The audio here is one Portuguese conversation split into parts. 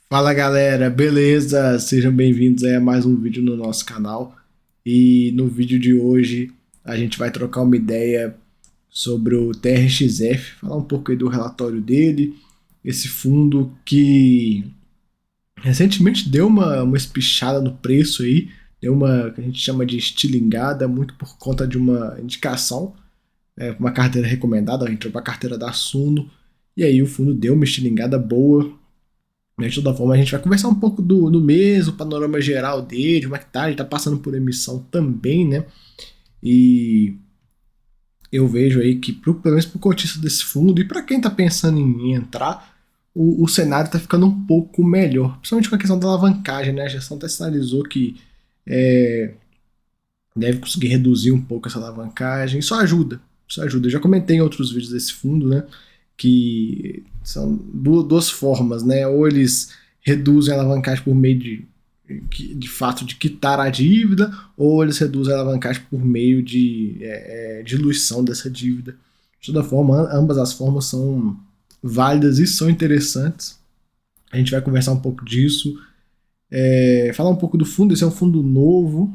Fala galera, beleza? Sejam bem-vindos aí a mais um vídeo no nosso canal. E no vídeo de hoje a gente vai trocar uma ideia sobre o TRXF, falar um pouco aí do relatório dele, esse fundo que recentemente deu uma espichada no preço aí, deu uma que a gente chama de estilingada, muito por conta de uma indicação, uma carteira recomendada, a gente entrou para a carteira da Suno, e aí o fundo deu uma estilingada boa. De toda forma, a gente vai conversar um pouco do mês, o panorama geral dele, como é que tá, ele tá passando por emissão também, né? E eu vejo aí que, pelo menos pro cotista desse fundo, e para quem tá pensando em entrar, o cenário tá ficando um pouco melhor, principalmente com a questão da alavancagem, né? A gestão até sinalizou que é, deve conseguir reduzir um pouco essa alavancagem, isso ajuda, isso ajuda. Eu já comentei em outros vídeos desse fundo, né? Que são duas formas, né? Ou eles reduzem a alavancagem por meio de fato de quitar a dívida, ou eles reduzem a alavancagem por meio de diluição dessa dívida. De toda forma, ambas as formas são válidas e são interessantes. A gente vai conversar um pouco disso, falar um pouco do fundo. Esse é um fundo novo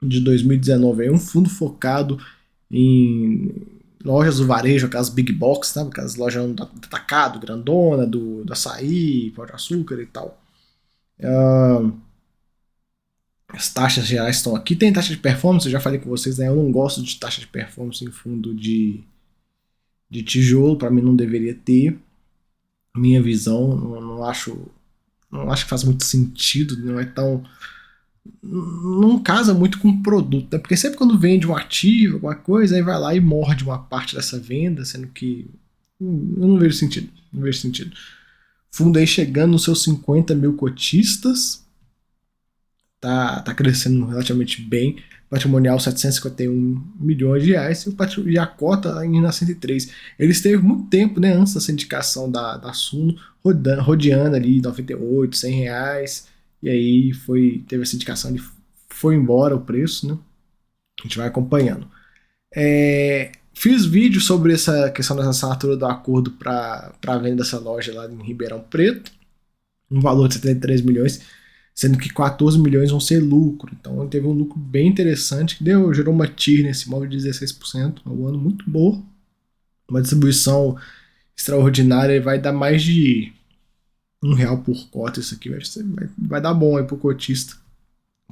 de 2019, é um fundo focado em lojas do varejo, aquelas big box, sabe? Aquelas lojas do atacado, grandona, do açaí, pão de açúcar e tal. As taxas gerais estão aqui. Tem taxa de performance, eu já falei com vocês, né? Eu não gosto de taxa de performance em fundo de tijolo, para mim não deveria ter. Minha visão, não acho que faz muito sentido, não é tão. Não casa muito com o produto, né? Porque sempre quando vende um ativo, alguma coisa, aí vai lá e morde uma parte dessa venda, sendo que eu não vejo sentido. Não vejo sentido. Fundo aí chegando nos seus 50 mil cotistas, tá crescendo relativamente bem. Patrimonial 751 milhões de reais e a cota indo a 103. Ele esteve muito tempo, né, antes dessa indicação da Suno, rodeando ali 98, 100 reais. E aí teve essa indicação, ele foi embora o preço, né? A gente vai acompanhando. Fiz vídeo sobre essa questão dessa assinatura do acordo para a venda dessa loja lá em Ribeirão Preto, um valor de 73 milhões, sendo que 14 milhões vão ser lucro. Então teve um lucro bem interessante, que gerou uma TIR nesse imóvel de 16%, um ano muito boa, uma distribuição extraordinária, vai dar mais de R$ 1 por cota. Isso aqui vai dar bom aí pro cotista.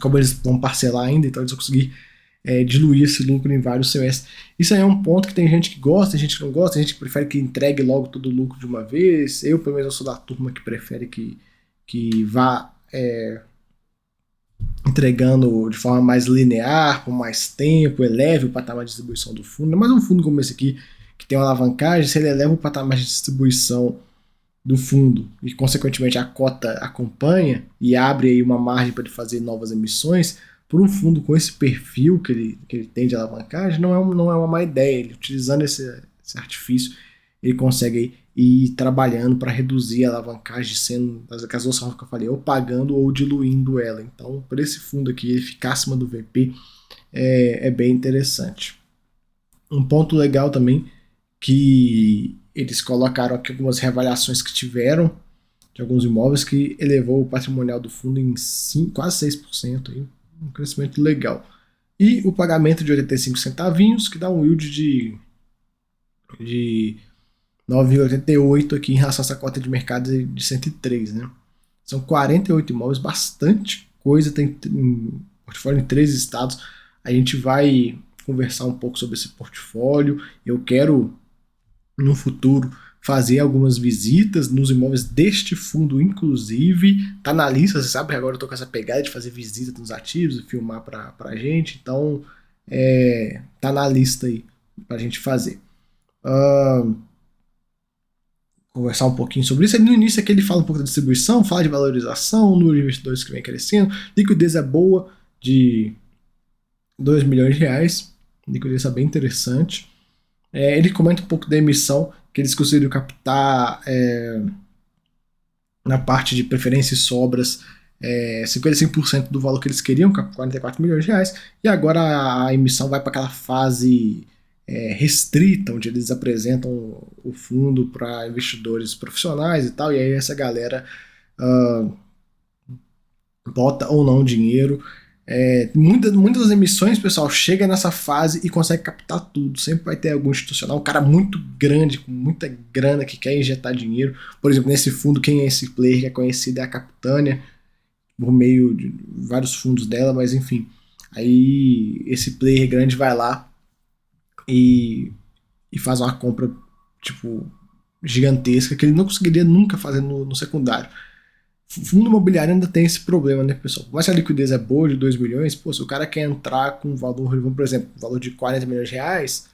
Como eles vão parcelar ainda, então eles vão conseguir diluir esse lucro em vários semestres. Isso aí é um ponto que tem gente que gosta, tem gente que não gosta, tem gente que prefere que entregue logo todo o lucro de uma vez. Eu, pelo menos, eu sou da turma que prefere que vá entregando de forma mais linear, por mais tempo, eleve o patamar de distribuição do fundo. Mas um fundo como esse aqui, que tem uma alavancagem, se ele eleva o patamar de distribuição do fundo e, consequentemente, a cota acompanha e abre aí uma margem para ele fazer novas emissões, por um fundo com esse perfil que ele tem de alavancagem, não é uma má ideia. Ele, utilizando esse artifício, ele consegue ir trabalhando para reduzir a alavancagem, sendo as duas formas que eu falei, ou pagando ou diluindo ela. Então, por esse fundo aqui, ele ficar acima do VP é bem interessante. Um ponto legal também que eles colocaram aqui algumas reavaliações que tiveram de alguns imóveis que elevou o patrimonial do fundo em quase 6%, aí, um crescimento legal. E o pagamento de 85 centavinhos, que dá um yield de 9,88 aqui em relação a essa cota de mercado de 103, né? São 48 imóveis, bastante coisa, tem portfólio em 3 estados. A gente vai conversar um pouco sobre esse portfólio. Eu quero, no futuro, fazer algumas visitas nos imóveis deste fundo, inclusive. Tá na lista, você sabe que agora eu tô com essa pegada de fazer visita nos ativos e filmar pra gente. Então, tá na lista aí pra gente fazer. Conversar um pouquinho sobre isso. No início aqui ele fala um pouco da distribuição, fala de valorização, número de investidores que vem crescendo, liquidez é boa, de 2 milhões de reais, liquidez é bem interessante. Ele comenta um pouco da emissão, que eles conseguiram captar na parte de preferência e sobras 55% do valor que eles queriam, 44 milhões de reais, e agora a emissão vai para aquela fase restrita, onde eles apresentam o fundo para investidores profissionais e tal, e aí essa galera bota ou não dinheiro. Muitas das emissões, pessoal, chega nessa fase e consegue captar tudo. Sempre vai ter algum institucional, um cara muito grande, com muita grana, que quer injetar dinheiro. Por exemplo, nesse fundo, quem é esse player que é conhecido é a Capitânia, por meio de vários fundos dela, mas enfim. Aí esse player grande vai lá e faz uma compra, tipo, gigantesca, que ele não conseguiria nunca fazer no secundário. Fundo imobiliário ainda tem esse problema, né, pessoal? Mas se a liquidez é boa de 2 milhões, pô, se o cara quer entrar com um valor, por exemplo, um valor de 40 milhões de reais,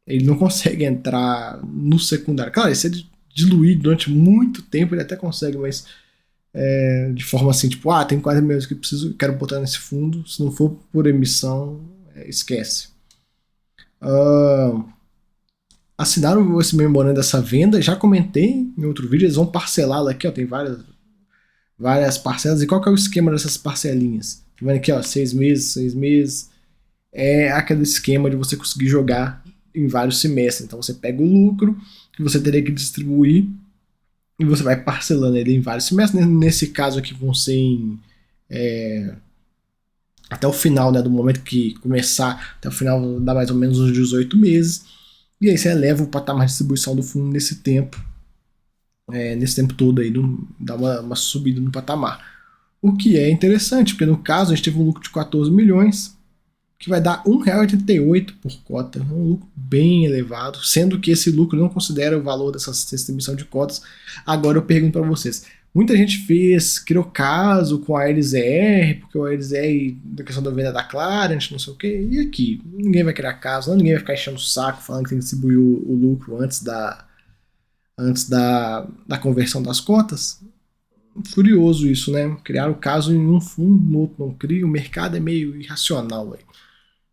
ele não consegue entrar no secundário. Claro, se ele diluir durante muito tempo, ele até consegue, mas de forma assim, tipo, tem 40 milhões que eu preciso, quero botar nesse fundo, se não for por emissão, esquece. Assinaram esse memorando dessa venda, já comentei em outro vídeo, eles vão parcelá-la aqui, ó, tem várias parcelas. E qual que é o esquema dessas parcelinhas? Tá vendo aqui, ó, 6 meses, 6 meses. É aquele esquema de você conseguir jogar em vários semestres. Então você pega o lucro que você teria que distribuir e você vai parcelando ele em vários semestres. Nesse caso aqui vão ser até o final, né, do momento que começar, até o final dá mais ou menos uns 18 meses. E aí você eleva o patamar de distribuição do fundo nesse tempo todo aí, dá uma subida no patamar. O que é interessante, porque no caso a gente teve um lucro de 14 milhões, que vai dar R$ 1,88 por cota, um lucro bem elevado, sendo que esse lucro não considera o valor dessa emissão de cotas. Agora eu pergunto para vocês, muita gente criou caso com a LZR, porque o LZR, da questão da venda da Clarent, não sei o que, e aqui? Ninguém vai criar caso, ninguém vai ficar enchendo o saco falando que tem que distribuir o lucro antes da conversão das cotas. Curioso isso, né? Criar o caso em um fundo, no outro não cria, o mercado é meio irracional aí.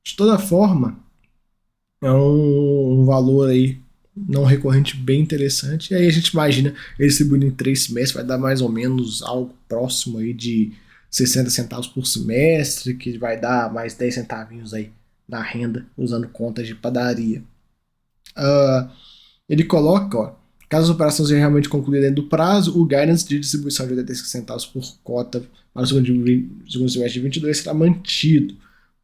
De toda forma, é um valor aí não recorrente bem interessante. E aí a gente imagina ele distribuindo em 3 semestres, vai dar mais ou menos algo próximo aí de 60 centavos por semestre, que vai dar mais 10 centavinhos aí na renda, usando contas de padaria. Ele coloca, ó, caso as operações sejam realmente concluídas dentro do prazo, o guidance de distribuição de 85 centavos por cota para o segundo semestre de 22 será mantido.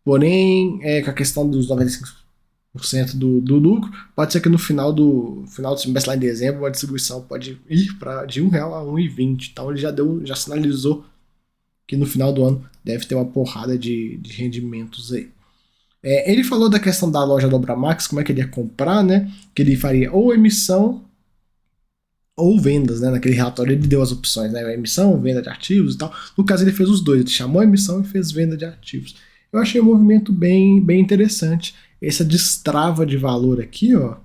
Porém, com a questão dos 95% do lucro, pode ser que no final do semestre, lá em dezembro, a distribuição pode ir de R$1 a R$1,20. Então ele já sinalizou que no final do ano deve ter uma porrada de rendimentos aí. Ele falou da questão da loja do Abramax, como é que ele ia comprar, né? Que ele faria ou emissão ou vendas, né? Naquele relatório ele deu as opções, né? Emissão, venda de ativos e tal. No caso ele fez os dois, ele chamou a emissão e fez venda de ativos. Eu achei um movimento bem interessante. Essa destrava de valor aqui, ó,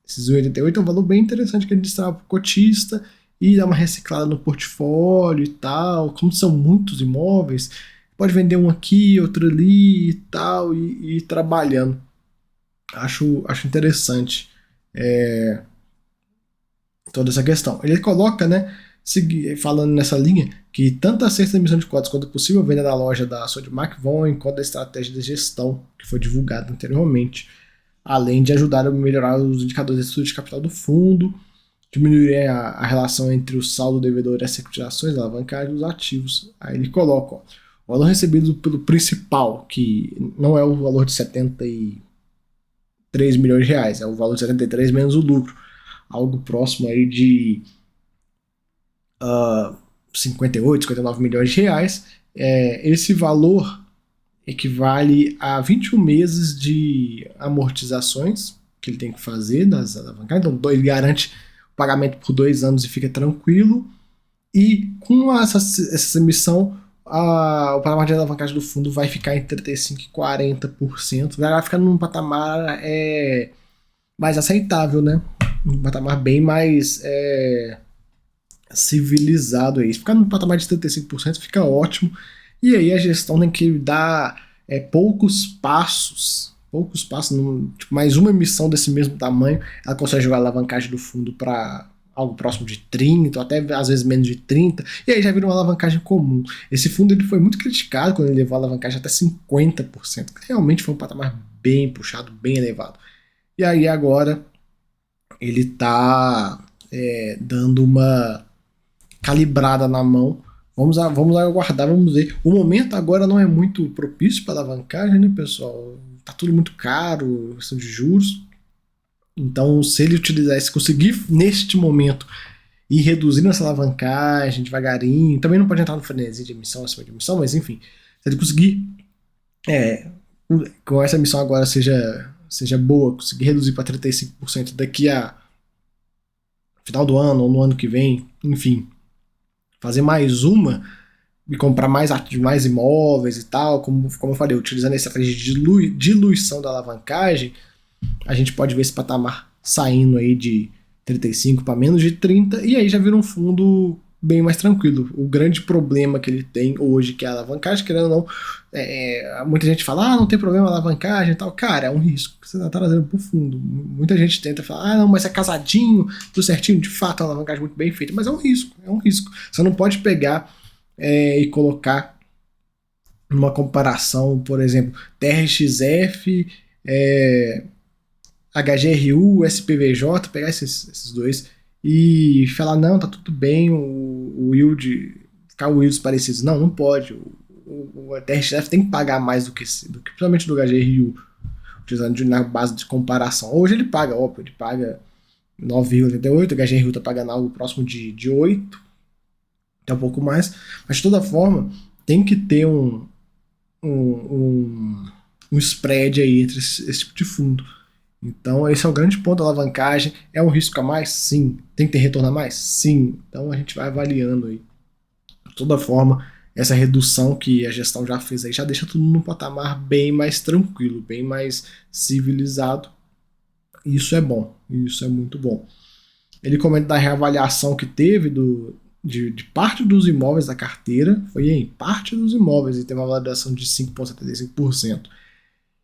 esses 1,88 é um valor bem interessante que ele destrava para o cotista e dá uma reciclada no portfólio e tal. Como são muitos imóveis, pode vender um aqui, outro ali e tal, e ir trabalhando. Acho interessante toda essa questão. Ele coloca, né, falando nessa linha, que tanto a sexta emissão de cotas quanto a possível venda da loja da Sodimac vão em conta da estratégia de gestão que foi divulgada anteriormente, além de ajudar a melhorar os indicadores de estudo de capital do fundo, diminuir a relação entre o saldo devedor e as securitizações, a alavancagem dos ativos. Aí ele coloca, ó, o valor recebido pelo principal, que não é o valor de 73 milhões de reais, é o valor de 73 menos o lucro, algo próximo aí de 58, 59 milhões de reais. Esse valor equivale a 21 meses de amortizações que ele tem que fazer das alavancagens. Então, ele garante o pagamento por 2 anos e fica tranquilo. E com essa emissão, o patamar de alavancagem do fundo vai ficar entre 35% e 40%. Vai ficar num patamar mais aceitável, né? Um patamar bem mais civilizado aí. Ficar no patamar de 35% fica ótimo. E aí a gestão tem que dar poucos passos, tipo, mais uma emissão desse mesmo tamanho, ela consegue jogar a alavancagem do fundo para algo próximo de 30, ou até às vezes menos de 30, e aí já vira uma alavancagem comum. Esse fundo ele foi muito criticado quando ele levou a alavancagem até 50%, que realmente foi um patamar bem puxado, bem elevado. E aí agora ele está dando uma calibrada na mão. Vamos aguardar, vamos ver. O momento agora não é muito propício para alavancagem, né, pessoal? Tá tudo muito caro, questão de juros. Então, se ele utilizar, se conseguir neste momento ir reduzindo essa alavancagem devagarinho, também não pode entrar no frenesi de emissão, acima de emissão, mas enfim, se ele conseguir, com essa emissão agora seja boa, conseguir reduzir para 35% daqui a final do ano ou no ano que vem, enfim, fazer mais uma e comprar mais imóveis e tal, como eu falei, utilizando a estratégia de diluição da alavancagem, a gente pode ver esse patamar saindo aí de 35 para menos de 30, e aí já vira um fundo bem mais tranquilo. O grande problema que ele tem hoje, que é a alavancagem, querendo ou não, muita gente fala, não tem problema alavancagem e tal. Cara, é um risco que você está trazendo pro fundo. Muita gente tenta falar, não, mas é casadinho, tudo certinho, de fato é uma alavancagem muito bem feita, mas é um risco. Você não pode pegar e colocar numa comparação, por exemplo, TRXF, HGRU, SPVJ, pegar esses dois e falar, não, tá tudo bem, o yield, ficar o yields parecidos. Não pode. O TRXF tem que pagar mais do que principalmente do HGRU, utilizando na base de comparação. Hoje ele paga, óbvio, ele paga 9,88, o HGRU tá pagando algo próximo de 8, até um pouco mais, mas de toda forma tem que ter um spread aí entre esse tipo de fundo. Então esse é o grande ponto da alavancagem. É um risco a mais? Sim. Tem que ter retorno a mais? Sim. Então a gente vai avaliando aí. De toda forma, essa redução que a gestão já fez aí já deixa tudo num patamar bem mais tranquilo, bem mais civilizado. Isso é bom. Isso é muito bom. Ele comenta da reavaliação que teve de parte dos imóveis da carteira. Foi em parte dos imóveis e teve uma validação de 5,75%.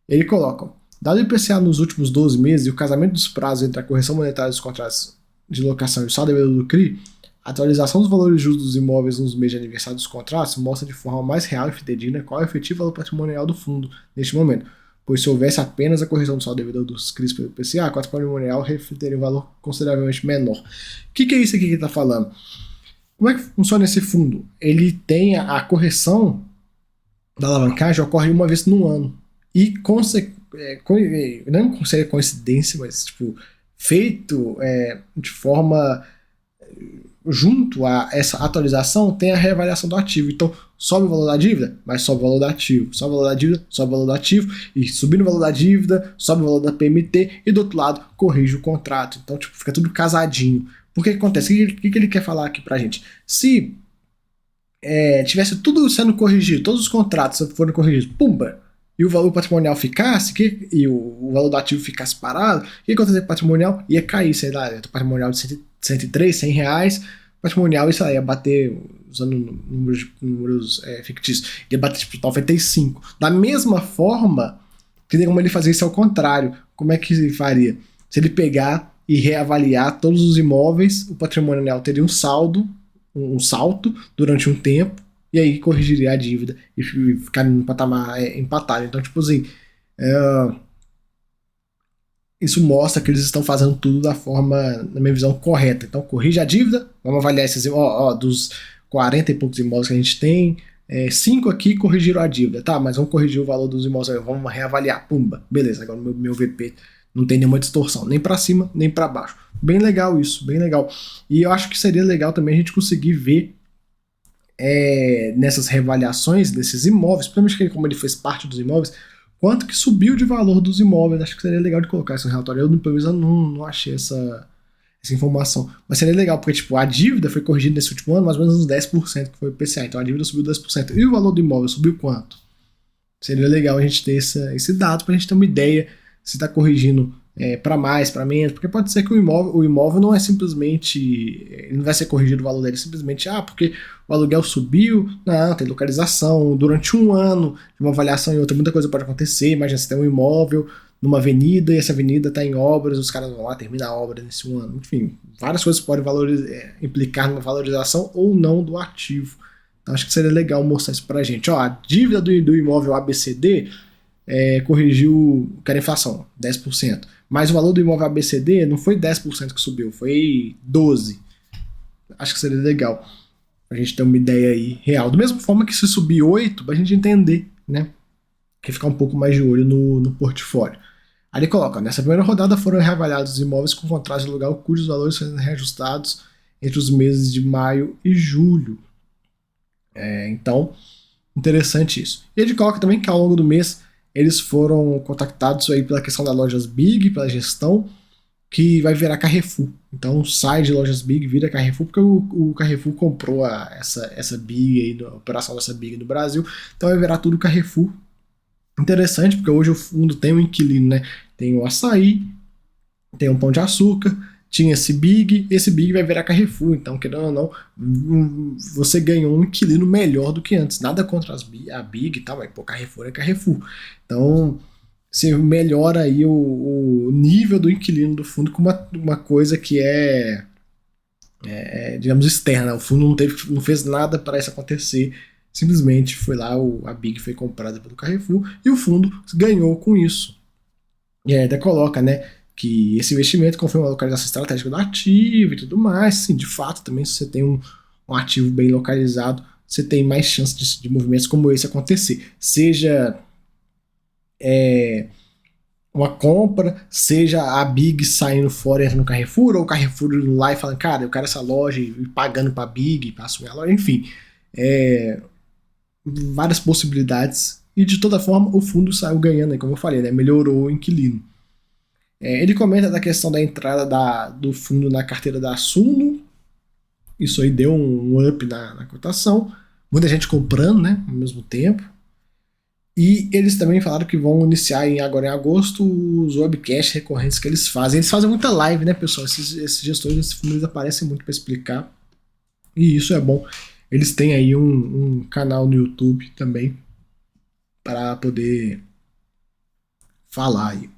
Ele coloca: dado o IPCA nos últimos 12 meses e o casamento dos prazos entre a correção monetária dos contratos de locação e o saldo devedor do CRI, a atualização dos valores justos dos imóveis nos meses de aniversário dos contratos mostra de forma mais real e fidedigna qual é o efetivo valor patrimonial do fundo neste momento, pois se houvesse apenas a correção do saldo devedor dos CRIs pelo IPCA, a cota patrimonial refletiria um valor consideravelmente menor. O que é isso aqui que ele está falando? Como é que funciona esse fundo? Ele tem a correção da alavancagem, ocorre uma vez no ano. E não seria coincidência, mas tipo, feito de forma junto a essa atualização, tem a reavaliação do ativo. Então sobe o valor da dívida, mas sobe o valor do ativo, sobe o valor da dívida, sobe o valor do ativo, e subindo o valor da dívida, sobe o valor da PMT, e do outro lado corrige o contrato. Então tipo, fica tudo casadinho. Por que acontece? O que ele quer falar aqui pra gente? Se tivesse tudo sendo corrigido, todos os contratos forem corrigidos, pumba, e o valor patrimonial ficasse, e o valor do ativo ficasse parado, o que aconteceria com o patrimonial? Ia cair, sei lá, o patrimonial de 103, 100 reais, patrimonial, isso aí, ia bater, usando números fictícios, ia bater tipo 95. Da mesma forma, que tem como ele fazer isso ao contrário. Como é que ele faria? Se ele pegar e reavaliar todos os imóveis, o patrimonial teria um salto durante um tempo, e aí corrigiria a dívida e ficar no patamar empatado. Então, tipo assim, isso mostra que eles estão fazendo tudo da forma, na minha visão, correta. Então, corrige a dívida, vamos avaliar esses dos 40 e poucos imóveis que a gente tem, 5 aqui corrigiram a dívida, tá, mas vamos corrigir o valor dos imóveis, vamos reavaliar, pumba, beleza, agora meu VP não tem nenhuma distorção, nem para cima, nem para baixo. Bem legal isso, bem legal. E eu acho que seria legal também a gente conseguir ver nessas reavaliações desses imóveis, principalmente como ele fez parte dos imóveis, quanto que subiu de valor dos imóveis. Acho que seria legal de colocar esse relatório. Eu, pelo menos, não achei essa informação. Mas seria legal, porque tipo, a dívida foi corrigida nesse último ano, mais ou menos uns 10%, que foi o IPCA. Então a dívida subiu 10%. E o valor do imóvel subiu quanto? Seria legal a gente ter esse dado para a gente ter uma ideia se está corrigindo para mais, para menos, porque pode ser que o imóvel não é simplesmente, ele não vai ser corrigido o valor dele simplesmente, porque o aluguel subiu, não, tem localização, durante um ano, de uma avaliação e outra, muita coisa pode acontecer. Imagina, você tem um imóvel numa avenida, e essa avenida está em obras, os caras vão lá, termina a obra nesse um ano, enfim, várias coisas podem implicar numa valorização ou não do ativo. Então acho que seria legal mostrar isso pra gente. A dívida do imóvel ABCD corrigiu a inflação, 10%. Mas o valor do imóvel ABCD não foi 10% que subiu, foi 12%. Acho que seria legal. Pra gente ter uma ideia aí real. Da mesma forma que se subir 8, pra gente entender, né? Que ficar um pouco mais de olho no portfólio. Aí ele coloca, nessa primeira rodada foram reavaliados os imóveis com contratos de aluguel cujos valores foram reajustados entre os meses de maio e julho. Então, interessante isso. E ele coloca também que ao longo do mês eles foram contactados aí pela questão das lojas Big, pela gestão, que vai virar Carrefour. Então sai de lojas Big, vira Carrefour, porque o Carrefour comprou essa Big aí, a operação dessa Big no Brasil, então vai virar tudo Carrefour. Interessante, porque hoje o fundo tem um inquilino, né? Tem o açaí, tem um Pão de Açúcar, tinha esse Big vai virar Carrefour, então, querendo ou não, você ganhou um inquilino melhor do que antes. Nada contra a Big e tal, mas pô, Carrefour é Carrefour. Então, você melhora aí o nível do inquilino do fundo com uma coisa que digamos, externa. O fundo não fez nada para isso acontecer. Simplesmente foi lá, a Big foi comprada pelo Carrefour e o fundo ganhou com isso. E aí até coloca, né, que esse investimento confirma a localização estratégica do ativo e tudo mais. Sim, de fato, também se você tem um ativo bem localizado, você tem mais chance de movimentos como esse acontecer. Seja uma compra, seja a Big saindo fora e entrando no Carrefour, ou o Carrefour indo lá e falando, cara, eu quero essa loja e pagando para a Big, para assumir a loja, enfim. Várias possibilidades. E de toda forma, o fundo saiu ganhando, como eu falei, né? Melhorou o inquilino. Ele comenta da questão da entrada do fundo na carteira da Suno. Isso aí deu um up na cotação. Muita gente comprando, né? Ao mesmo tempo. E eles também falaram que vão iniciar agora em agosto os webcasts recorrentes que eles fazem. Eles fazem muita live, né, pessoal? Esses gestores desse fundo eles aparecem muito para explicar. E isso é bom. Eles têm aí um canal no YouTube também para poder falar aí.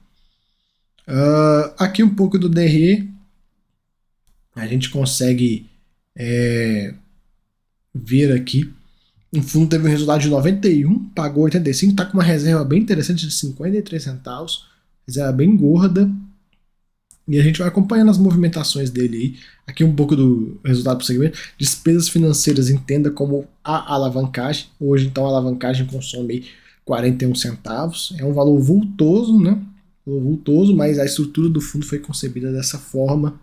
Aqui um pouco do DRE. A gente consegue ver aqui. O fundo teve um resultado de 91, pagou 85, está com uma reserva bem interessante de 53 centavos. Reserva bem gorda. E a gente vai acompanhando as movimentações dele aí. Aqui um pouco do resultado do segmento. Despesas financeiras entenda como a alavancagem. Hoje, então, a alavancagem consome 41 centavos. É um valor vultoso, né? Vultoso, mas a estrutura do fundo foi concebida dessa forma.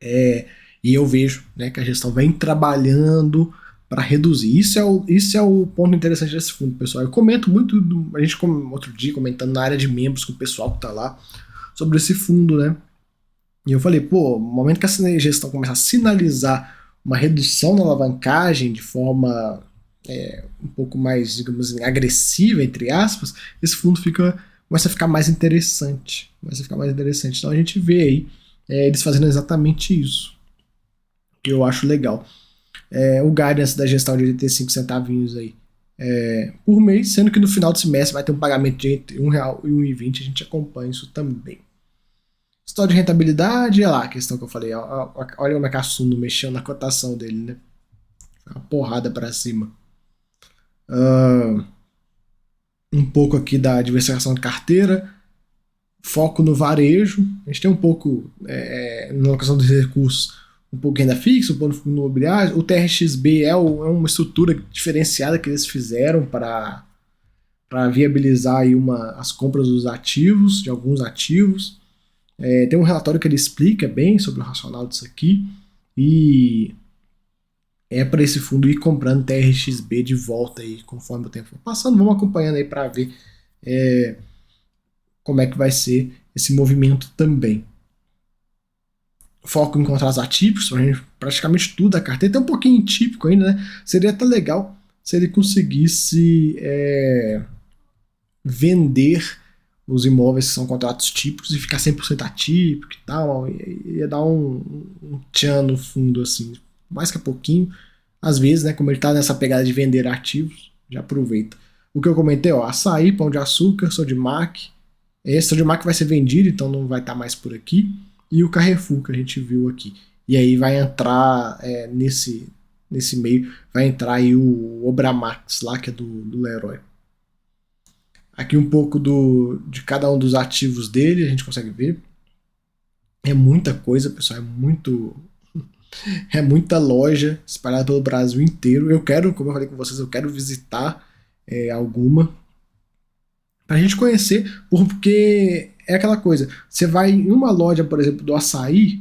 E eu vejo, né, que a gestão vem trabalhando para reduzir. Isso é o ponto interessante desse fundo, pessoal. Eu comento muito, a gente outro dia comentando na área de membros com o pessoal que está lá, sobre esse fundo, né? E eu falei, no momento que a gestão começa a sinalizar uma redução na alavancagem de forma um pouco mais, digamos assim, agressiva, entre aspas, esse fundo começa a ficar mais interessante. Então a gente vê aí eles fazendo exatamente isso, que eu acho legal. O guidance da gestão de 85 centavinhos aí por mês, sendo que no final do semestre vai ter um pagamento de entre R$1 e R$1,20, a gente acompanha isso também. História de rentabilidade, olha lá a questão que eu falei, olha como é que a Suno mexeu na cotação dele, né? Uma porrada para cima. Um pouco aqui da diversificação de carteira, foco no varejo, a gente tem um pouco na alocação dos recursos, um pouco renda fixa, um pouco no imobiliário. O TRXB é uma estrutura diferenciada que eles fizeram para viabilizar aí as compras dos ativos, de alguns ativos. Tem um relatório que ele explica bem sobre o racional disso aqui, e é para esse fundo ir comprando TRXB de volta aí, conforme o tempo for passando. Vamos acompanhando aí para ver como é que vai ser esse movimento também. Foco em contratos atípicos, praticamente tudo da carteira, tem um pouquinho típico ainda, né? Seria até legal se ele conseguisse vender os imóveis que são contratos típicos e ficar 100% atípico e tal, ia dar um tchan no fundo, assim, mais que a pouquinho. Às vezes, né, como ele tá nessa pegada de vender ativos, já aproveita. O que eu comentei, açaí, Pão de Açúcar, Sodimac. Esse Sodimac vai ser vendido, então não vai estar mais por aqui. E o Carrefour, que a gente viu aqui. E aí vai entrar nesse meio, vai entrar aí o Obramax lá, que é do Leroy. Aqui um pouco de cada um dos ativos dele, a gente consegue ver. É muita coisa, pessoal, é muito É muita loja espalhada pelo Brasil inteiro. Eu quero, como eu falei com vocês, eu quero visitar alguma pra gente conhecer, porque é aquela coisa. Você vai em uma loja, por exemplo, do açaí,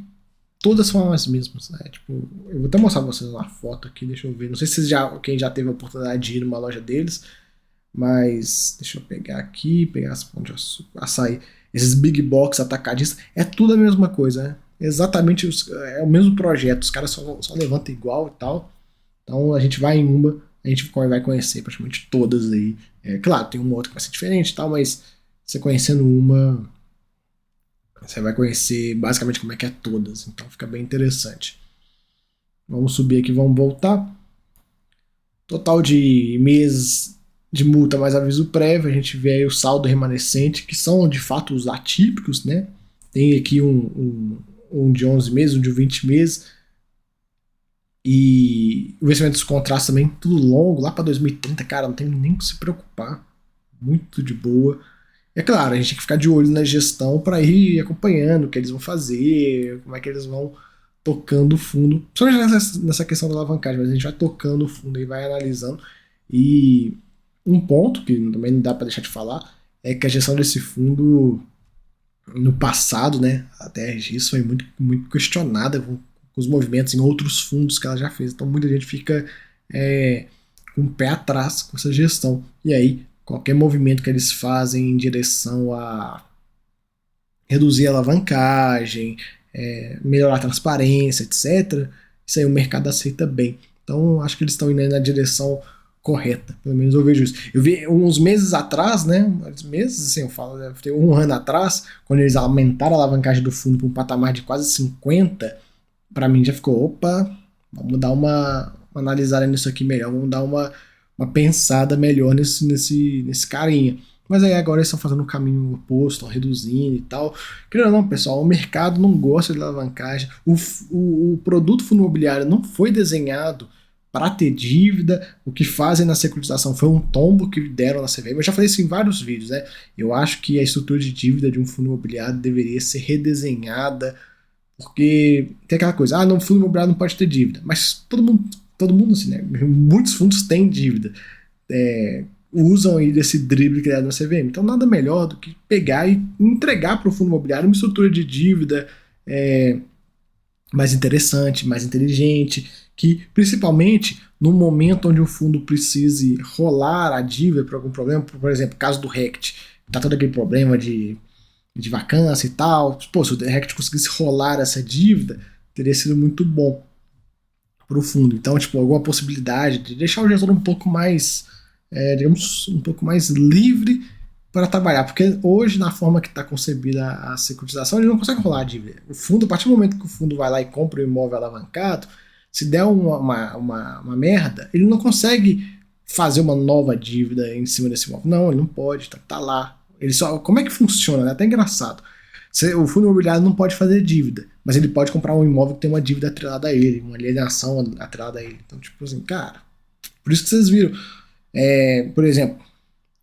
todas são as mesmas, né? Tipo, eu vou até mostrar pra vocês uma foto aqui, deixa eu ver. Não sei se quem já teve a oportunidade de ir numa loja deles, mas deixa eu pegar aqui, pegar as pão de açaí. Esses big box atacadistas, é tudo a mesma coisa, né? Exatamente, é o mesmo projeto, os caras só levantam igual e tal. Então a gente vai em uma, a gente vai conhecer praticamente todas aí. É, claro, tem uma outra que vai ser diferente e tal, mas você conhecendo uma, você vai conhecer basicamente como é que é todas. Então fica bem interessante. Vamos subir aqui, vamos voltar. Total de meses de multa mais aviso prévio, a gente vê aí o saldo remanescente, que são de fato os atípicos, né? Tem aqui um de 11 meses, um de 20 meses. E o vencimento dos contratos também, tudo longo, lá para 2030, cara, não tem nem que se preocupar. Muito de boa. É claro, a gente tem que ficar de olho na gestão para ir acompanhando o que eles vão fazer, como é que eles vão tocando o fundo. Principalmente nessa questão da alavancagem, mas a gente vai tocando o fundo e vai analisando. E um ponto que também não dá para deixar de falar é que a gestão desse fundo no passado, né, a TRX foi muito questionada com os movimentos em outros fundos que ela já fez. Então muita gente fica com o pé atrás com essa gestão. E aí, qualquer movimento que eles fazem em direção a reduzir a alavancagem, melhorar a transparência, etc., isso aí o mercado aceita bem. Então, acho que eles estão indo na direção correta. Pelo menos eu vejo isso. Eu vi uns meses atrás, né? Meses, assim, eu falo, deve ter um ano atrás, quando eles aumentaram a alavancagem do fundo para um patamar de quase 50, para mim já ficou, opa, vamos dar uma analisada nisso aqui melhor, vamos dar uma pensada melhor nesse carinha. Mas aí agora eles estão fazendo o caminho oposto, estão reduzindo e tal. Querendo ou não, pessoal, o mercado não gosta de alavancagem. O produto fundo imobiliário não foi desenhado para ter dívida. O que fazem na securitização foi um tombo que deram na CVM. Eu já falei isso em vários vídeos, né? Eu acho que a estrutura de dívida de um fundo imobiliário deveria ser redesenhada, porque tem aquela coisa, no fundo imobiliário não pode ter dívida. Mas todo mundo assim, né? Muitos fundos têm dívida. Usam aí desse drible criado na CVM. Então nada melhor do que pegar e entregar para o fundo imobiliário uma estrutura de dívida mais interessante, mais inteligente, que principalmente no momento onde o fundo precise rolar a dívida por algum problema, por exemplo, caso do RECT, tá todo aquele problema de vacância e tal, pô, se o RECT conseguisse rolar essa dívida, teria sido muito bom para o fundo. Então, tipo, alguma possibilidade de deixar o gestor um pouco mais, digamos, um pouco mais livre para trabalhar, porque hoje, na forma que está concebida a securitização, ele não consegue rolar a dívida. O fundo, a partir do momento que o fundo vai lá e compra o imóvel alavancado, se der uma merda, ele não consegue fazer uma nova dívida em cima desse imóvel. Não, ele não pode, tá lá. Ele só, como é que funciona? É até engraçado. O fundo imobiliário não pode fazer dívida, mas ele pode comprar um imóvel que tem uma dívida atrelada a ele, uma alienação atrelada a ele. Então, tipo assim, cara, por isso que vocês viram. Por exemplo,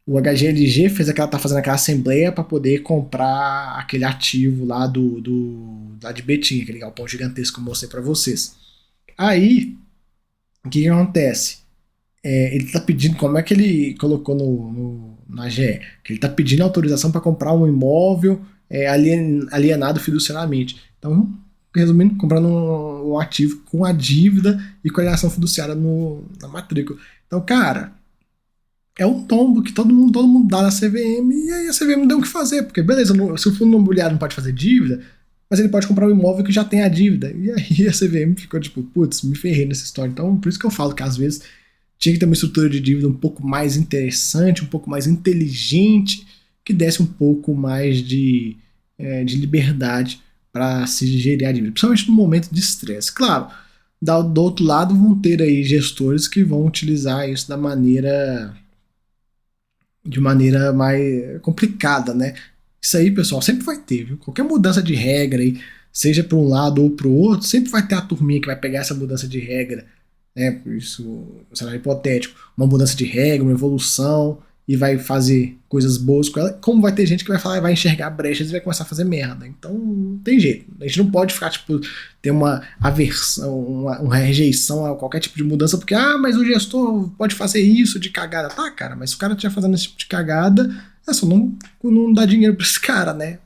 o HGLG tá fazendo aquela assembleia para poder comprar aquele ativo lá lá de Betim, aquele galpão gigantesco que eu mostrei para vocês. Aí, o que acontece? Ele tá pedindo, como é que ele colocou na GE? Que ele tá pedindo autorização para comprar um imóvel alienado fiduciariamente. Então, resumindo, comprando um ativo com a dívida e com a alienação fiduciária na matrícula. Então, cara, é um tombo que todo mundo dá na CVM, e aí a CVM não tem o que fazer, porque beleza, se o fundo imobiliário não pode fazer dívida, mas ele pode comprar um imóvel que já tem a dívida. E aí a CVM ficou tipo, putz, me ferrei nessa história. Então, por isso que eu falo que às vezes tinha que ter uma estrutura de dívida um pouco mais interessante, um pouco mais inteligente, que desse um pouco mais de liberdade para se gerir a dívida, principalmente no momento de estresse. Claro, do outro lado vão ter aí gestores que vão utilizar isso de maneira mais complicada, né? Isso aí, pessoal, sempre vai ter, viu? Qualquer mudança de regra aí, seja para um lado ou para o outro, sempre vai ter a turminha que vai pegar essa mudança de regra, né? Isso, cenário hipotético, uma mudança de regra, uma evolução, e vai fazer coisas boas com ela, como vai ter gente que vai falar, vai enxergar brechas e vai começar a fazer merda. Então, não tem jeito. A gente não pode ficar, tipo, ter uma aversão, uma rejeição a qualquer tipo de mudança, porque, mas o gestor pode fazer isso de cagada. Tá, cara, mas se o cara estiver fazendo esse tipo de cagada, é só não dar dinheiro pra esse cara, né?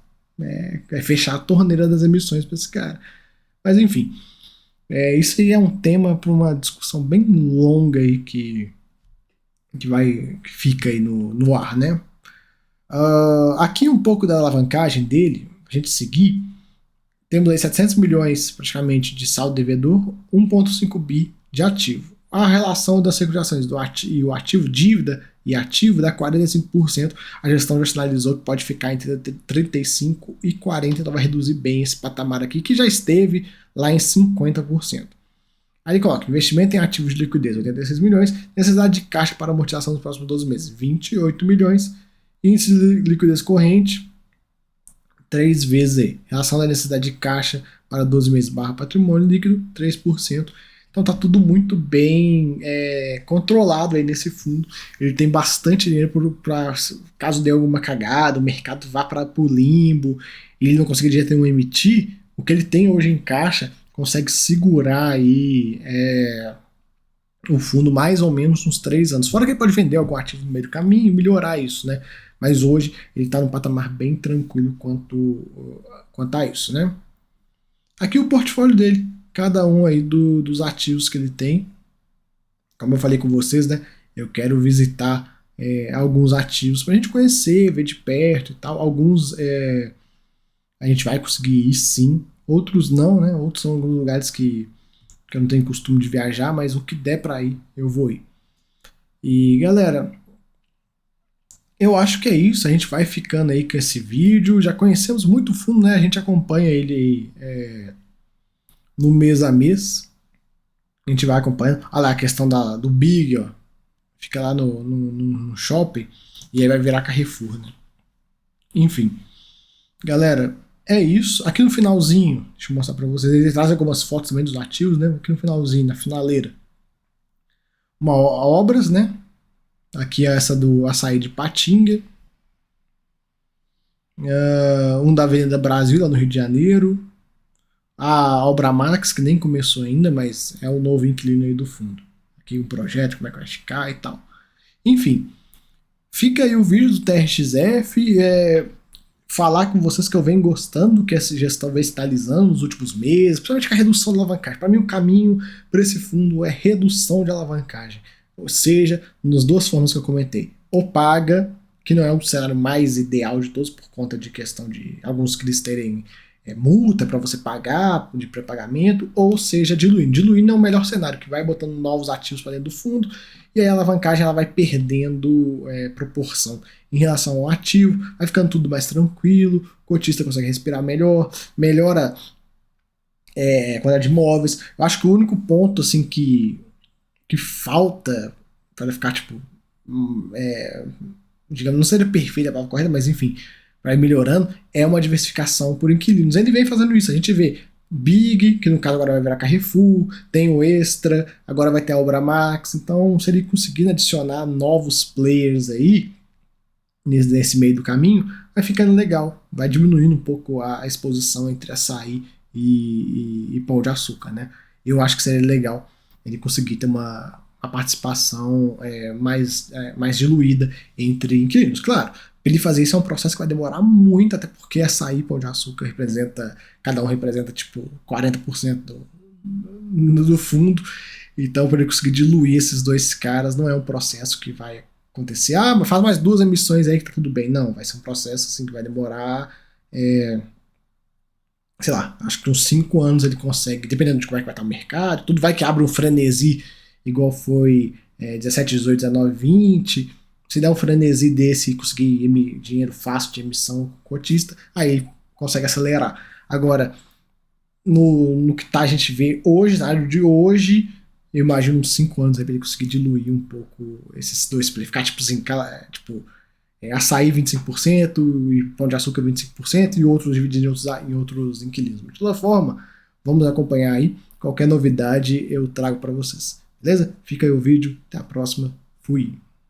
É fechar a torneira das emissões pra esse cara. Mas, enfim, isso aí é um tema para uma discussão bem longa aí que fica aí no ar, né? Aqui um pouco da alavancagem dele, a gente seguir, temos aí 700 milhões praticamente de saldo devedor, 1,5 bi de ativo. A relação das securitizações e o ativo, dívida e ativo, dá 45%. A gestão já sinalizou que pode ficar entre 35% e 40%, então vai reduzir bem esse patamar aqui, que já esteve lá em 50%. Aí ele coloca investimento em ativos de liquidez, 86 milhões, necessidade de caixa para amortização nos próximos 12 meses, 28 milhões, índice de liquidez corrente, 3 vezes aí. Relação da necessidade de caixa para 12 meses barra patrimônio líquido, 3%. Então tá tudo muito bem controlado aí nesse fundo. Ele tem bastante dinheiro para caso dê alguma cagada, o mercado vá para o limbo e ele não conseguir de jeito nenhum emitir, o que ele tem hoje em caixa consegue segurar aí o fundo mais ou menos uns 3 anos. Fora que ele pode vender algum ativo no meio do caminho e melhorar isso, né? Mas hoje ele está num patamar bem tranquilo quanto a isso, né? Aqui o portfólio dele, cada um aí dos ativos que ele tem. Como eu falei com vocês, né? Eu quero visitar alguns ativos para a gente conhecer, ver de perto e tal. Alguns a gente vai conseguir ir sim, outros não, né? Outros são alguns lugares que eu não tenho costume de viajar, mas o que der para ir, eu vou ir. E galera, eu acho que é isso, a gente vai ficando aí com esse vídeo, já conhecemos muito o fundo, né? A gente acompanha ele no mês a mês, a gente vai acompanhando. Olha lá a questão do Big, ó, fica lá no shopping e aí vai virar Carrefour, né? Enfim, galera, é isso. Aqui no finalzinho, deixa eu mostrar pra vocês, ele traz algumas fotos também dos ativos, né? Aqui no finalzinho, na finaleira, obras, né? Aqui é essa do açaí de Patinga. Um da Avenida Brasil, lá no Rio de Janeiro. A Obra Max, que nem começou ainda, mas é o novo inquilino aí do fundo. Aqui o projeto, como é que vai ficar e tal. Enfim, fica aí o vídeo do TRXF. Falar com vocês que eu venho gostando que essa gestão vem estabilizando nos últimos meses, principalmente com a redução da alavancagem. Para mim, o caminho para esse fundo é redução de alavancagem. Ou seja, nas duas formas que eu comentei. Ou paga, que não é o cenário mais ideal de todos, por conta de questão de alguns CRIs terem multa para você pagar, de pré-pagamento, ou seja, diluindo. Diluindo é o melhor cenário, que vai botando novos ativos para dentro do fundo, e aí a alavancagem ela vai perdendo proporção em relação ao ativo, vai ficando tudo mais tranquilo, o cotista consegue respirar melhor, melhora a quantidade de imóveis. Eu acho que o único ponto assim que falta para ficar, tipo, digamos, não seria perfeita a palavra correta, mas enfim, para ir melhorando, é uma diversificação por inquilinos. Ele vem fazendo isso, a gente vê Big, que no caso agora vai virar Carrefour, tem o Extra, agora vai ter a Obra Max, então se ele conseguir adicionar novos players aí, nesse meio do caminho, vai ficando legal, vai diminuindo um pouco a exposição entre açaí e pão de açúcar, né? Eu acho que seria legal ele conseguir ter uma participação mais diluída entre inquilinos. Claro, para ele fazer isso é um processo que vai demorar muito, até porque açaí e pão de açúcar cada um representa tipo 40% do fundo, então para ele conseguir diluir esses dois caras não é um processo que vai acontecer, mas faz mais 2 emissões aí que tá tudo bem. Não, vai ser um processo assim que vai demorar sei lá, acho que uns 5 anos ele consegue, dependendo de como é que vai estar o mercado, tudo vai que abre um frenesi, igual foi 17, 18, 19, 20. Se der um frenesi desse e conseguir dinheiro fácil de emissão cotista, aí consegue acelerar. Agora, no que a gente vê hoje, na área de hoje, eu imagino uns 5 anos aí pra ele conseguir diluir um pouco esses dois players, ficar tipo açaí 25% e pão de açúcar 25% e outros divididos em outros inquilinos. De toda forma, vamos acompanhar aí. Qualquer novidade eu trago para vocês. Beleza? Fica aí o vídeo. Até a próxima. Fui.